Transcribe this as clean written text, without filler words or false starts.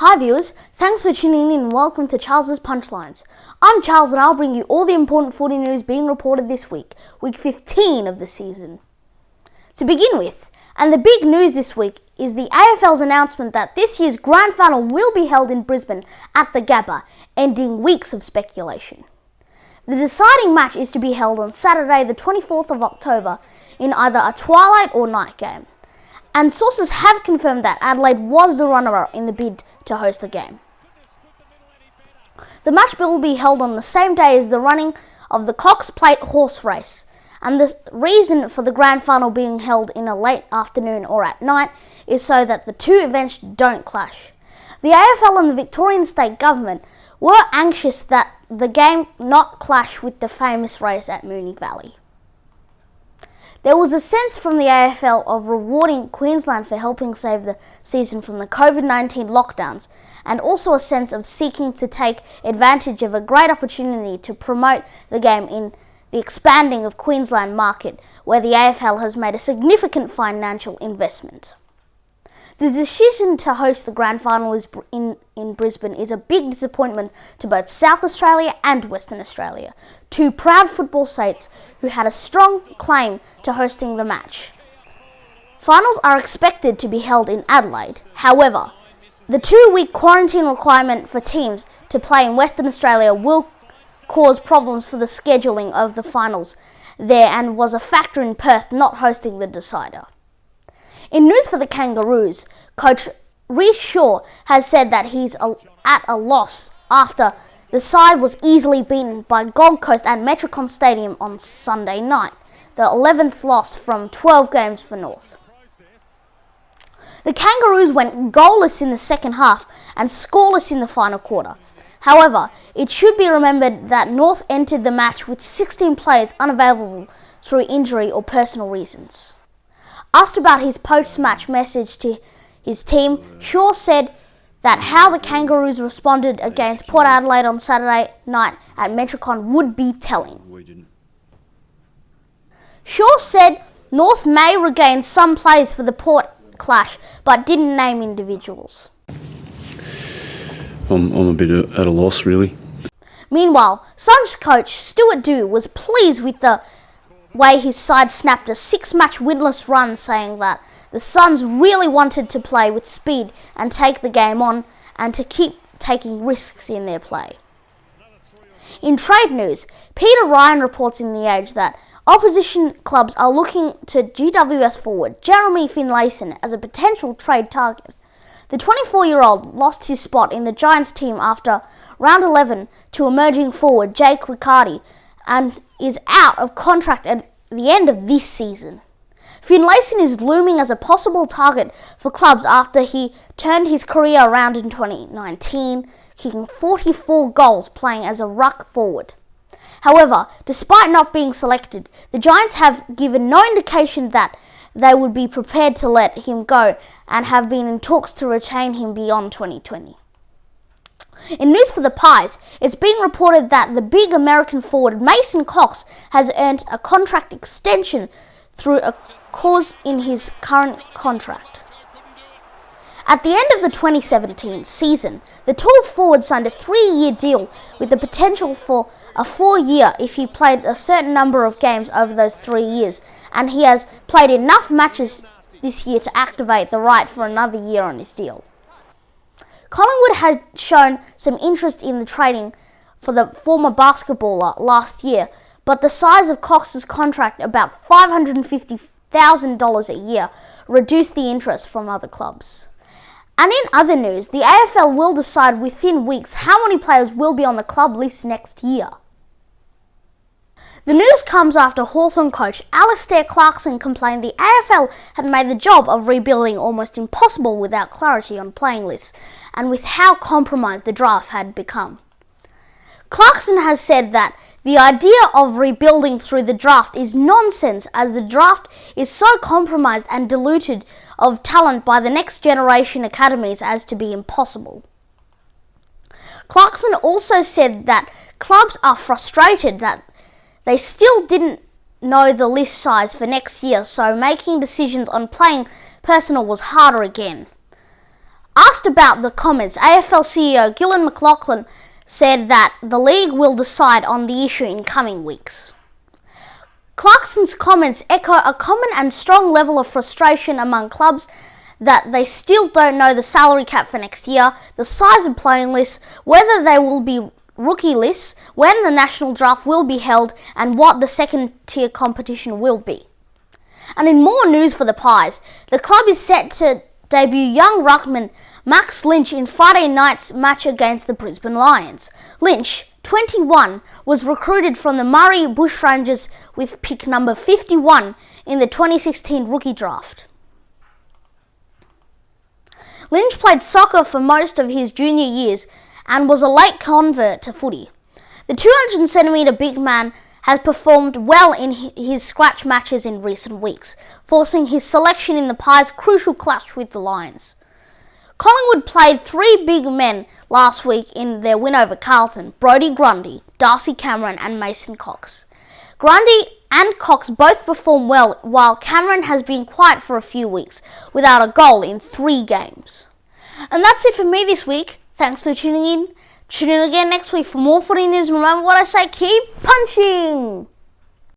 Hi viewers, thanks for tuning in and welcome to Charles's Punchlines. I'm Charles and I'll bring you all the important footy news being reported this week 15 of the season. To begin with, and the big news this week is the AFL's announcement that this year's grand final will be held in Brisbane at the Gabba, ending weeks of speculation. The deciding match is to be held on Saturday the 24th of October in either a twilight or night game. And sources have confirmed that Adelaide was the runner-up in the bid to host the game. The match will be held on the same day as the running of the Cox Plate horse race, and the reason for the grand final being held in a late afternoon or at night is so that the two events don't clash. The AFL and the Victorian State Government were anxious that the game not clash with the famous race at Moonee Valley. There was a sense from the AFL of rewarding Queensland for helping save the season from the COVID-19 lockdowns, and also a sense of seeking to take advantage of a great opportunity to promote the game in the expanding of Queensland market, where the AFL has made a significant financial investment. The decision to host the grand final in Brisbane is a big disappointment to both South Australia and Western Australia, two proud football states who had a strong claim to hosting the match. Finals are expected to be held in Adelaide. However, the 2-week quarantine requirement for teams to play in Western Australia will cause problems for the scheduling of the finals there and was a factor in Perth not hosting the decider. In news for the Kangaroos, coach Rhys Shaw has said that he's at a loss after the side was easily beaten by Gold Coast at Metricon Stadium on Sunday night, the 11th loss from 12 games for North. The Kangaroos went goalless in the second half and scoreless in the final quarter. However, it should be remembered that North entered the match with 16 players unavailable through injury or personal reasons. Asked about his post-match message to his team, Shaw said that how the Kangaroos responded against Port Adelaide on Saturday night at Metricon would be telling. Shaw said North may regain some players for the Port clash, but didn't name individuals. I'm a bit at a loss, really. Meanwhile, Suns coach Stuart Dew was pleased with the way his side snapped a 6-match winless run, saying that the Suns really wanted to play with speed and take the game on and to keep taking risks in their play. In trade news, Peter Ryan reports in The Age that opposition clubs are looking to GWS forward Jeremy Finlayson as a potential trade target. The 24-year-old lost his spot in the Giants team after round 11 to emerging forward Jake Riccardi and is out of contract at the end of this season. Finlayson is looming as a possible target for clubs after he turned his career around in 2019, kicking 44 goals playing as a ruck forward. However, despite not being selected, the Giants have given no indication that they would be prepared to let him go and have been in talks to retain him beyond 2020. In news for the Pies, it's being reported that the big American forward Mason Cox has earned a contract extension through a clause in his current contract. At the end of the 2017 season, the tall forward signed a 3-year deal with the potential for a 4-year if he played a certain number of games over those 3 years, and he has played enough matches this year to activate the right for another year on his deal. Collingwood had shown some interest in the trading for the former basketballer last year, but the size of Cox's contract, about $550,000 a year, reduced the interest from other clubs. And in other news, the AFL will decide within weeks how many players will be on the club list next year. The news comes after Hawthorn coach Alistair Clarkson complained the AFL had made the job of rebuilding almost impossible without clarity on playing lists and with how compromised the draft had become. Clarkson has said that the idea of rebuilding through the draft is nonsense, as the draft is so compromised and diluted of talent by the next generation academies as to be impossible. Clarkson also said that clubs are frustrated that they still didn't know the list size for next year, so making decisions on playing personnel was harder again. Asked about the comments, AFL CEO Gillan McLachlan said that the league will decide on the issue in coming weeks. Clarkson's comments echo a common and strong level of frustration among clubs that they still don't know the salary cap for next year, the size of playing lists, whether they will be rookie lists, when the national draft will be held, and what the second tier competition will be. And in more news for the Pies, the club is set to debut young ruckman Max Lynch in Friday night's match against the Brisbane Lions. Lynch, 21, was recruited from the Murray Bushrangers with pick number 51 in the 2016 rookie draft. Lynch played soccer for most of his junior years and was a late convert to footy. The 200cm big man has performed well in his scratch matches in recent weeks, forcing his selection in the Pies' crucial clash with the Lions. Collingwood played three big men last week in their win over Carlton: Brodie Grundy, Darcy Cameron and Mason Cox. Grundy and Cox both performed well, while Cameron has been quiet for a few weeks, without a goal in 3 games. And that's it for me this week. Thanks for tuning in. Tune in again next week for more footy news. Remember what I say, keep punching!